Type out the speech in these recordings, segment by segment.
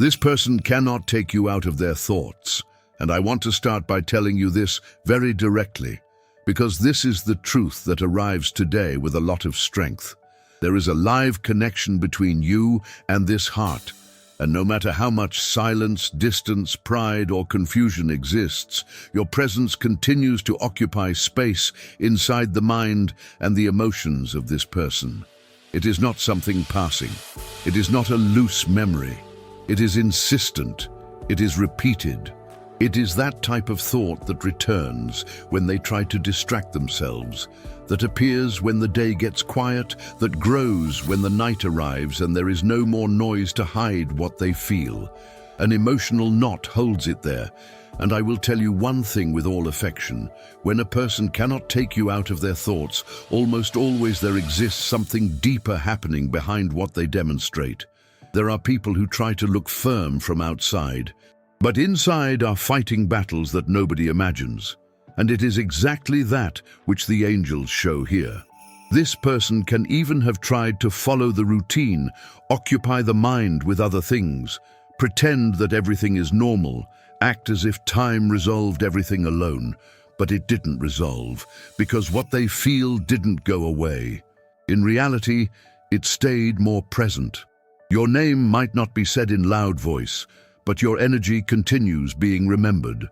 This person cannot take you out of their thoughts, and I want to start by telling you this very directly, because this is the truth that arrives today with a lot of strength. There is a live connection between you and this heart, and no matter how much silence, distance, pride, or confusion exists, your presence continues to occupy space inside the mind and the emotions of this person. It is not something passing. It is not a loose memory. It is insistent. It is repeated. It is that type of thought that returns when they try to distract themselves, that appears when the day gets quiet, that grows when the night arrives and there is no more noise to hide what they feel. An emotional knot holds it there, and I will tell you one thing with all affection. When a person cannot take you out of their thoughts, almost always there exists something deeper happening behind what they demonstrate. There are people who try to look firm from outside, but inside are fighting battles that nobody imagines. And it is exactly that which the angels show here. This person can even have tried to follow the routine, occupy the mind with other things, pretend that everything is normal, act as if time resolved everything alone, but it didn't resolve, because what they feel didn't go away. In reality, it stayed more present. Your name might not be said in loud voice, but your energy continues being remembered.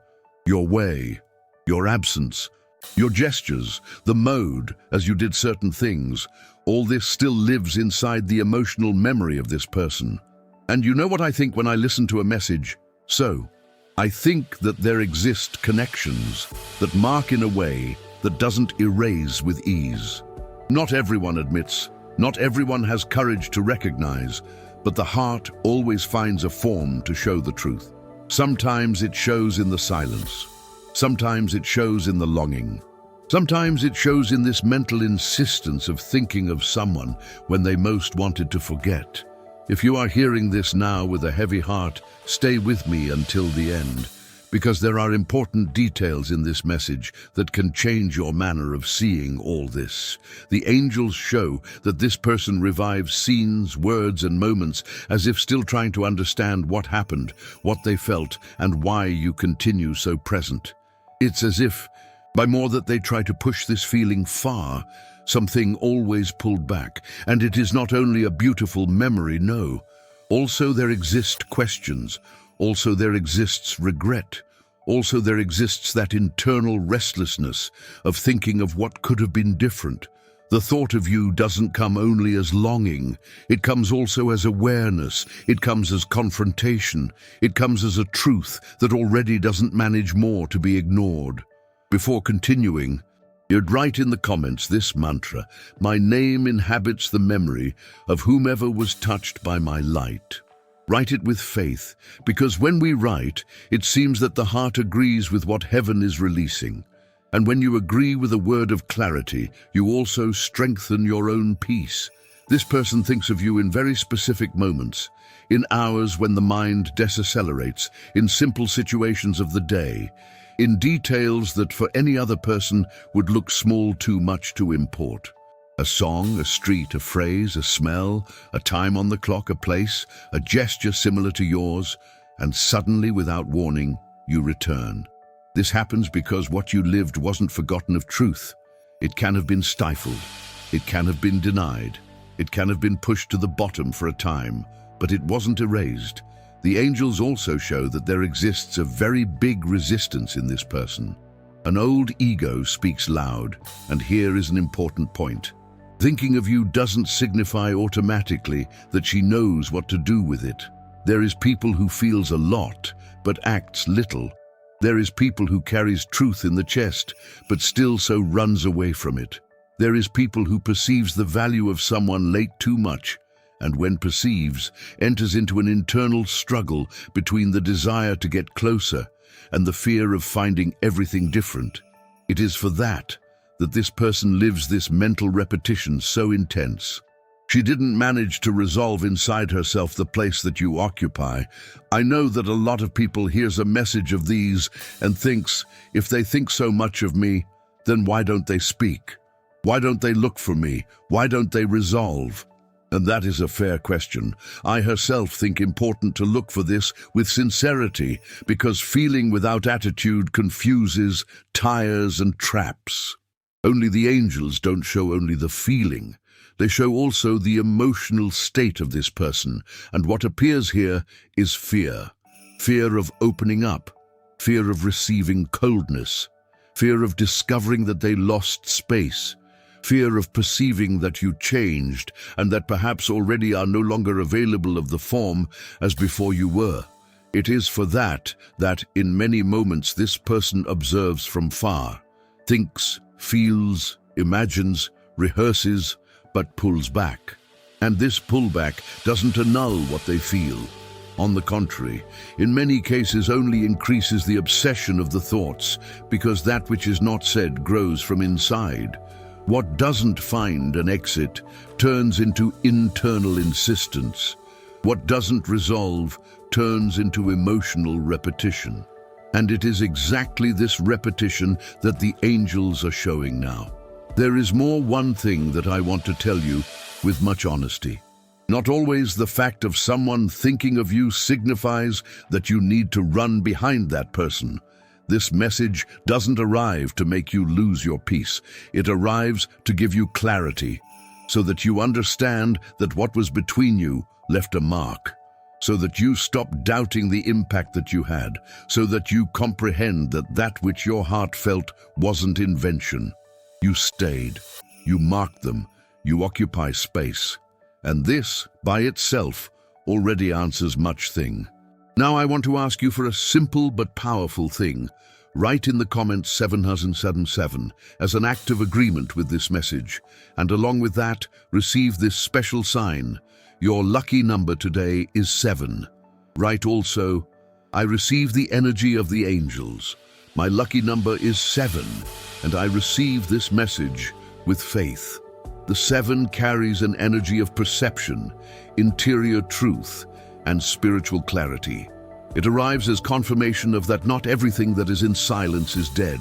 Your way, your absence, your gestures, the mode as you did certain things, all this still lives inside the emotional memory of this person. And you know what I think when I listen to a message? So, I think that there exist connections that mark in a way that doesn't erase with ease. Not everyone admits, not everyone has courage to recognize, but the heart always finds a form to show the truth. Sometimes it shows in the silence. Sometimes it shows in the longing. Sometimes it shows in this mental insistence of thinking of someone when they most wanted to forget. If you are hearing this now with a heavy heart, stay with me until the end, because there are important details in this message that can change your manner of seeing all this. The angels show that this person revives scenes, words, and moments as if still trying to understand what happened, what they felt, and why you continue so present. It's as if, by more that they try to push this feeling far, something always pulled back, and it is not only a beautiful memory, no. Also there exist questions. Also there exists regret. Also there exists that internal restlessness of thinking of what could have been different. The thought of you doesn't come only as longing. It comes also as awareness. It comes as confrontation. It comes as a truth that already doesn't manage more to be ignored. Before continuing, you'd write in the comments this mantra: my name inhabits the memory of whomever was touched by my light. Write it with faith, because when we write, it seems that the heart agrees with what heaven is releasing. And when you agree with a word of clarity, you also strengthen your own peace. This person thinks of you in very specific moments, in hours when the mind decelerates, in simple situations of the day, in details that for any other person would look small, too much to import. A song, a street, a phrase, a smell, a time on the clock, a place, a gesture similar to yours, and suddenly, without warning, you return. This happens because what you lived wasn't forgotten of truth. It can have been stifled. It can have been denied. It can have been pushed to the bottom for a time, but it wasn't erased. The angels also show that there exists a very big resistance in this person. An old ego speaks loud, and here is an important point. Thinking of you doesn't signify automatically that she knows what to do with it. There is people who feels a lot, but acts little. There is people who carries truth in the chest, but still so runs away from it. There is people who perceives the value of someone late too much, and when perceives, enters into an internal struggle between the desire to get closer and the fear of finding everything different. It is for that this person lives this mental repetition so intense. She didn't manage to resolve inside herself the place that you occupy. I know that a lot of people hears a message of these and thinks, if they think so much of me, then why don't they speak? Why don't they look for me? Why don't they resolve? And that is a fair question. I herself think important to look for this with sincerity, because feeling without attitude confuses, tires, and traps. Only the angels don't show only the feeling. They show also the emotional state of this person, and what appears here is fear. Fear of opening up, fear of receiving coldness, fear of discovering that they lost space, fear of perceiving that you changed and that perhaps already are no longer available of the form as before you were. It is for that in many moments this person observes from far, thinks, feels, imagines, rehearses, but pulls back. And this pullback doesn't annul what they feel. On the contrary, in many cases only increases the obsession of the thoughts, because that which is not said grows from inside. What doesn't find an exit turns into internal insistence. What doesn't resolve turns into emotional repetition. And it is exactly this repetition that the angels are showing now. There is one thing that I want to tell you with much honesty. Not always the fact of someone thinking of you signifies that you need to run behind that person. This message doesn't arrive to make you lose your peace. It arrives to give you clarity, so that you understand that what was between you left a mark, so that you stop doubting the impact that you had, so that you comprehend that that which your heart felt wasn't invention. You stayed, you marked them, you occupy space. And this, by itself, already answers much thing. Now I want to ask you for a simple but powerful thing. Write in the comments 7077 as an act of agreement with this message, and along with that, receive this special sign. Your lucky number today is 7. Write also, I receive the energy of the angels. My lucky number is 7, and I receive this message with faith. The 7 carries an energy of perception, interior truth, and spiritual clarity. It arrives as confirmation of that not everything that is in silence is dead.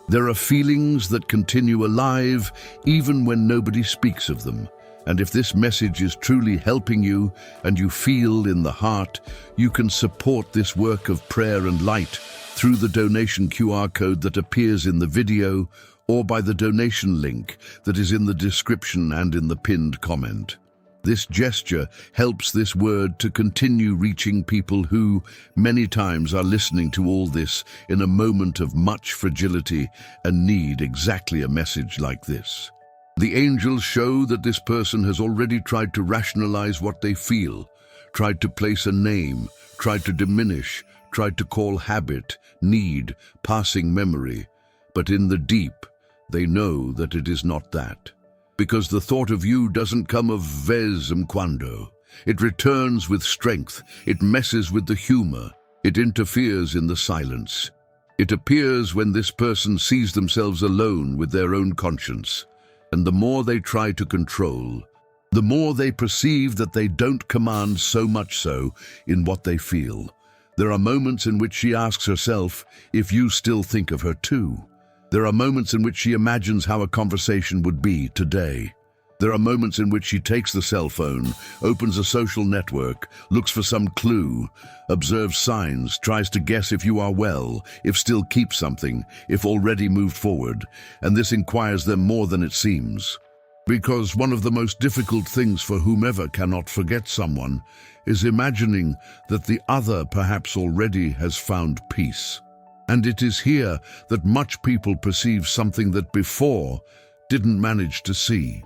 There are feelings that continue alive even when nobody speaks of them. And if this message is truly helping you and you feel in the heart, you can support this work of prayer and light through the donation QR code that appears in the video or by the donation link that is in the description and in the pinned comment. This gesture helps this word to continue reaching people who, many times, are listening to all this in a moment of much fragility and need exactly a message like this. The angels show that this person has already tried to rationalize what they feel, tried to place a name, tried to diminish, tried to call habit, need, passing memory. But in the deep, they know that it is not that. Because the thought of you doesn't come of vez en cuando. It returns with strength, it messes with the humor, it interferes in the silence. It appears when this person sees themselves alone with their own conscience. And the more they try to control, the more they perceive that they don't command so much so in what they feel. There are moments in which she asks herself if you still think of her too. There are moments in which she imagines how a conversation would be today. There are moments in which she takes the cell phone, opens a social network, looks for some clue, observes signs, tries to guess if you are well, if still keep something, if already moved forward, and this inquires them more than it seems. Because one of the most difficult things for whomever cannot forget someone is imagining that the other perhaps already has found peace. And it is here that much people perceive something that before didn't manage to see.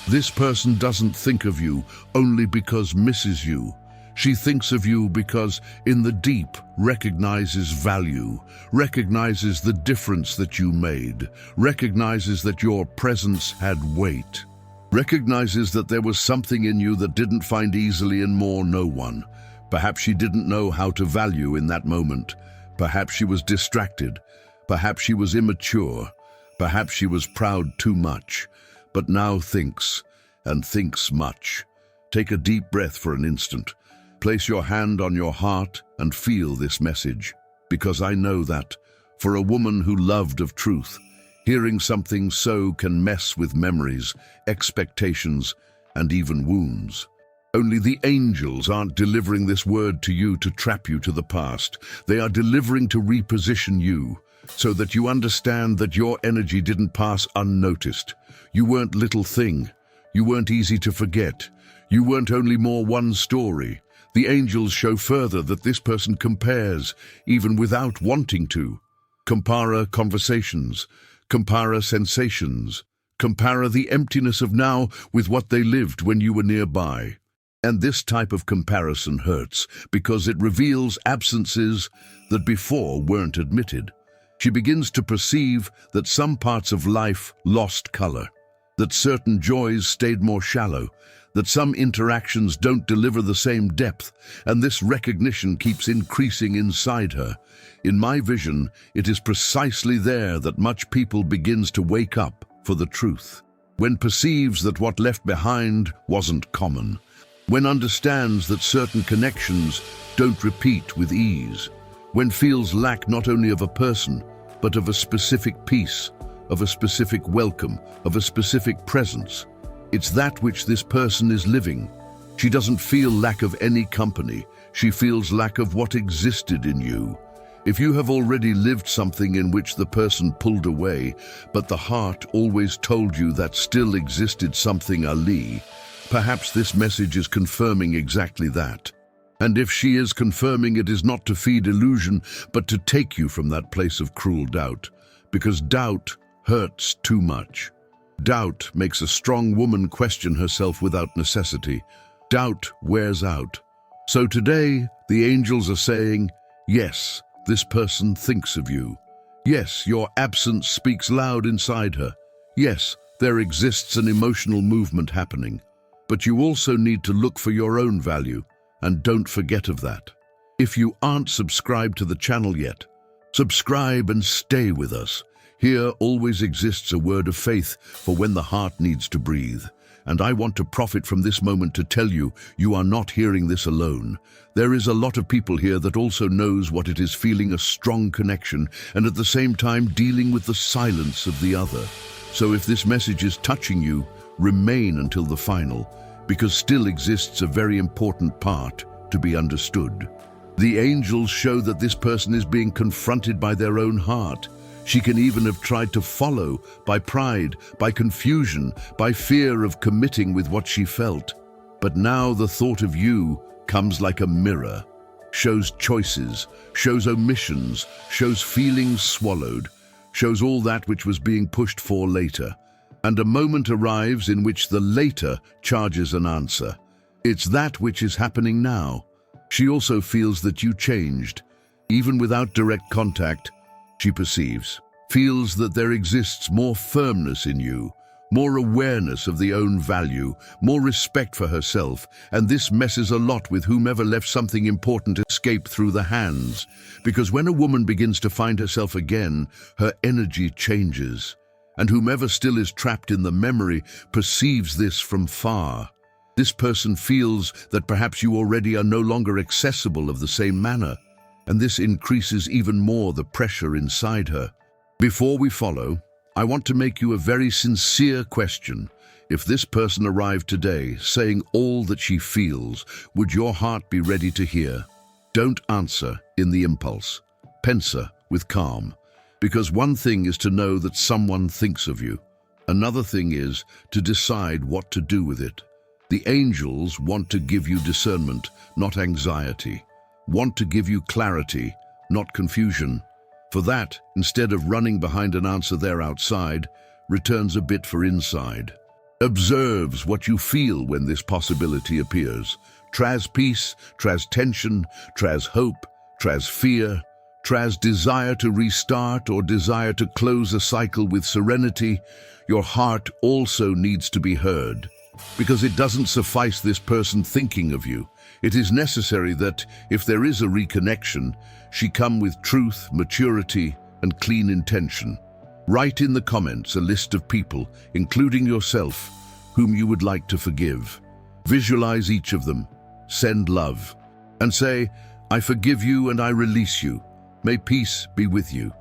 This person doesn't think of you only because misses you. She thinks of you because in the deep recognizes value, recognizes the difference that you made, recognizes that your presence had weight, recognizes that there was something in you that didn't find easily in no one. Perhaps she didn't know how to value in that moment. Perhaps she was distracted. Perhaps she was immature. Perhaps she was proud too much, but now thinks, and thinks much. Take a deep breath for an instant. Place your hand on your heart and feel this message, because I know that, for a woman who loved of truth, hearing something so can mess with memories, expectations, and even wounds. Only the angels aren't delivering this word to you to trap you to the past. They are delivering to reposition you, so that you understand that your energy didn't pass unnoticed. You weren't little thing. You weren't easy to forget. You weren't only more one story. The angels show further that this person compares, even without wanting to. Compara conversations, compara sensations, compara the emptiness of now with what they lived when you were nearby. And this type of comparison hurts because it reveals absences that before weren't admitted. She begins to perceive that some parts of life lost color, that certain joys stayed more shallow, that some interactions don't deliver the same depth, and this recognition keeps increasing inside her. In my vision, it is precisely there that much people begins to wake up for the truth, when perceives that what left behind wasn't common, when understands that certain connections don't repeat with ease, when feels lack not only of a person, but of a specific peace, of a specific welcome, of a specific presence. It's that which this person is living. She doesn't feel lack of any company. She feels lack of what existed in you. If you have already lived something in which the person pulled away, but the heart always told you that still existed something, Ali, perhaps this message is confirming exactly that. And if she is confirming, it is not to feed illusion, but to take you from that place of cruel doubt, because doubt hurts too much. Doubt makes a strong woman question herself without necessity. Doubt wears out. So today, the angels are saying, yes, this person thinks of you. Yes, your absence speaks loud inside her. Yes, there exists an emotional movement happening. But you also need to look for your own value, and don't forget of that. If you aren't subscribed to the channel yet, subscribe and stay with us. Here always exists a word of faith for when the heart needs to breathe. And I want to profit from this moment to tell you, you are not hearing this alone. There is a lot of people here that also knows what it is feeling a strong connection and at the same time dealing with the silence of the other. So if this message is touching you, remain until the final, because still exists a very important part to be understood. The angels show that this person is being confronted by their own heart. She can even have tried to follow by pride, by confusion, by fear of committing with what she felt. But now the thought of you comes like a mirror, shows choices, shows omissions, shows feelings swallowed, shows all that which was being pushed for later. And a moment arrives in which the later charges an answer. It's that which is happening now. She also feels that you changed. Even without direct contact, she perceives, feels that there exists more firmness in you, more awareness of the own value, more respect for herself, and this messes a lot with whomever left something important escape through the hands. Because when a woman begins to find herself again, her energy changes. And whomever still is trapped in the memory perceives this from far. This person feels that perhaps you already are no longer accessible of the same manner, and this increases even more the pressure inside her. Before we follow, I want to make you a very sincere question. If this person arrived today saying all that she feels, would your heart be ready to hear? Don't answer in the impulse. Pensa with calm. Because one thing is to know that someone thinks of you. Another thing is to decide what to do with it. The angels want to give you discernment, not anxiety. Want to give you clarity, not confusion. For that, instead of running behind an answer there outside, returns a bit for inside. Observes what you feel when this possibility appears. Tras peace, tras tension, tras hope, tras fear, tras desire to restart or desire to close a cycle with serenity. Your heart also needs to be heard. Because it doesn't suffice this person thinking of you. It is necessary that, if there is a reconnection, she come with truth, maturity, and clean intention. Write in the comments a list of people, including yourself, whom you would like to forgive. Visualize each of them, send love, and say, I forgive you and I release you. May peace be with you.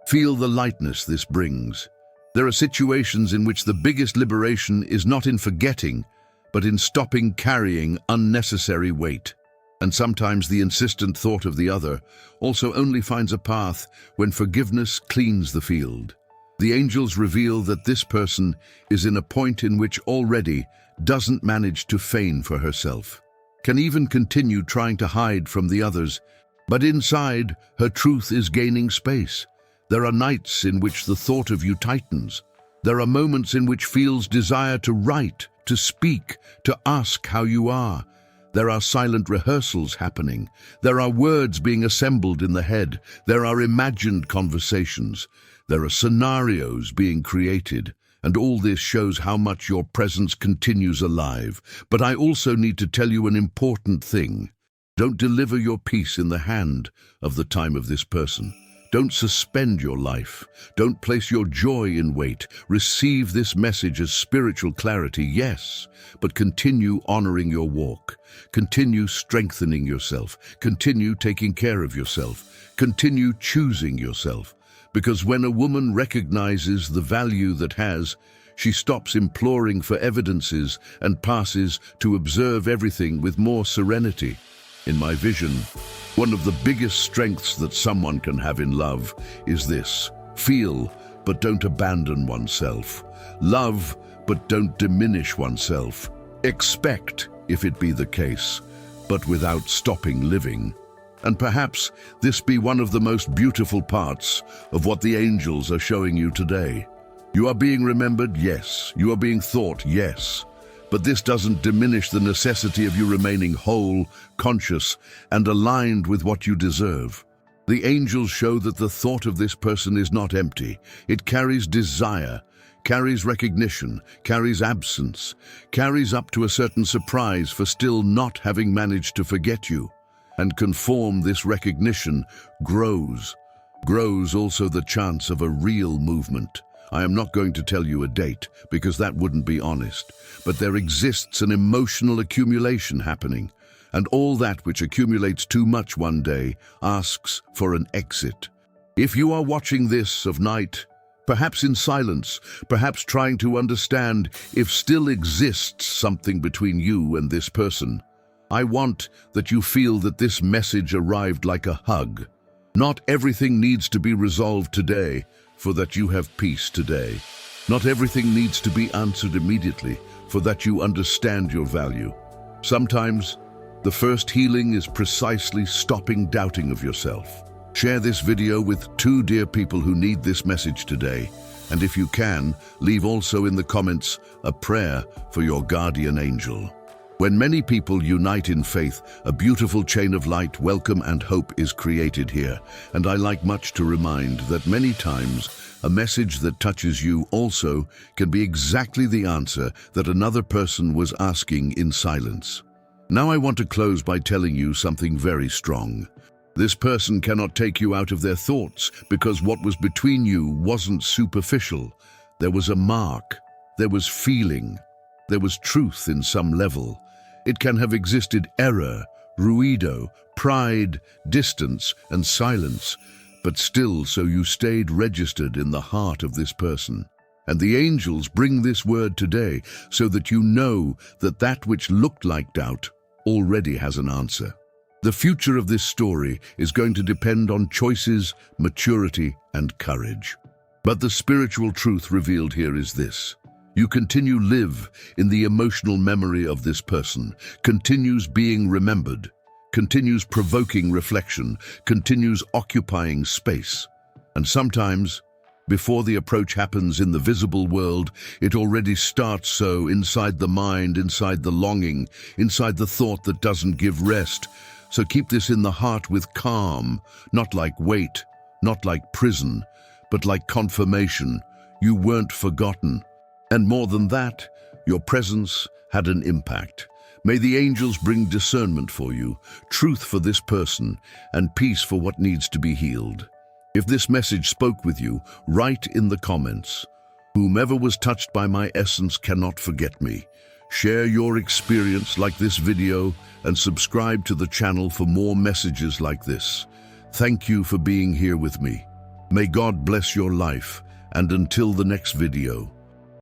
Feel the lightness this brings. There are situations in which the biggest liberation is not in forgetting, but in stopping carrying unnecessary weight. And sometimes the insistent thought of the other also only finds a path when forgiveness cleans the field. The angels reveal that this person is in a point in which already doesn't manage to feign for herself, can even continue trying to hide from the others, but inside her truth is gaining space. There are nights in which the thought of you tightens. There are moments in which feels desire to write, to speak, to ask how you are. There are silent rehearsals happening. There are words being assembled in the head. There are imagined conversations. There are scenarios being created. And all this shows how much your presence continues alive. But I also need to tell you an important thing. Don't deliver your peace in the hand of the time of this person. Don't suspend your life. Don't place your joy in wait. Receive this message as spiritual clarity, yes, but continue honoring your walk. Continue strengthening yourself. Continue taking care of yourself. Continue choosing yourself. Because when a woman recognizes the value that has, she stops imploring for evidences and passes to observe everything with more serenity. In my vision, one of the biggest strengths that someone can have in love is this: feel, but don't abandon oneself. Love, but don't diminish oneself. Expect, if it be the case, but without stopping living. And perhaps this be one of the most beautiful parts of what the angels are showing you today. You are being remembered, yes. You are being thought, yes. But this doesn't diminish the necessity of you remaining whole, conscious, and aligned with what you deserve. The angels show that the thought of this person is not empty. It carries desire, carries recognition, carries absence, carries up to a certain surprise for still not having managed to forget you. And conform this recognition grows also the chance of a real movement. I am not going to tell you a date, because that wouldn't be honest, but there exists an emotional accumulation happening, and all that which accumulates too much one day asks for an exit. If you are watching this of night, perhaps in silence, perhaps trying to understand if still exists something between you and this person, I want that you feel that this message arrived like a hug. Not everything needs to be resolved today, for that you have peace today. Not everything needs to be answered immediately, for that you understand your value. Sometimes, the first healing is precisely stopping doubting of yourself. Share this video with 2 dear people who need this message today. And if you can, leave also in the comments a prayer for your guardian angel. When many people unite in faith, a beautiful chain of light, welcome, and hope is created here. And I like much to remind that many times a message that touches you also can be exactly the answer that another person was asking in silence. Now I want to close by telling you something very strong. This person cannot take you out of their thoughts because what was between you wasn't superficial. There was a mark, there was feeling, there was truth in some level. It can have existed error, ruido, pride, distance, and silence, but still so you stayed registered in the heart of this person. And the angels bring this word today so that you know that that which looked like doubt already has an answer. The future of this story is going to depend on choices, maturity, and courage. But the spiritual truth revealed here is this: you continue live in the emotional memory of this person, continues being remembered, continues provoking reflection, continues occupying space. And sometimes, before the approach happens in the visible world, it already starts so inside the mind, inside the longing, inside the thought that doesn't give rest. So keep this in the heart with calm, not like weight, not like prison, but like confirmation. You weren't forgotten. And more than that, your presence had an impact. May the angels bring discernment for you, truth for this person, and peace for what needs to be healed. If this message spoke with you, write in the comments, "Whomever was touched by my essence cannot forget me." Share your experience like this video and subscribe to the channel for more messages like this. Thank you for being here with me. May God bless your life, and until the next video.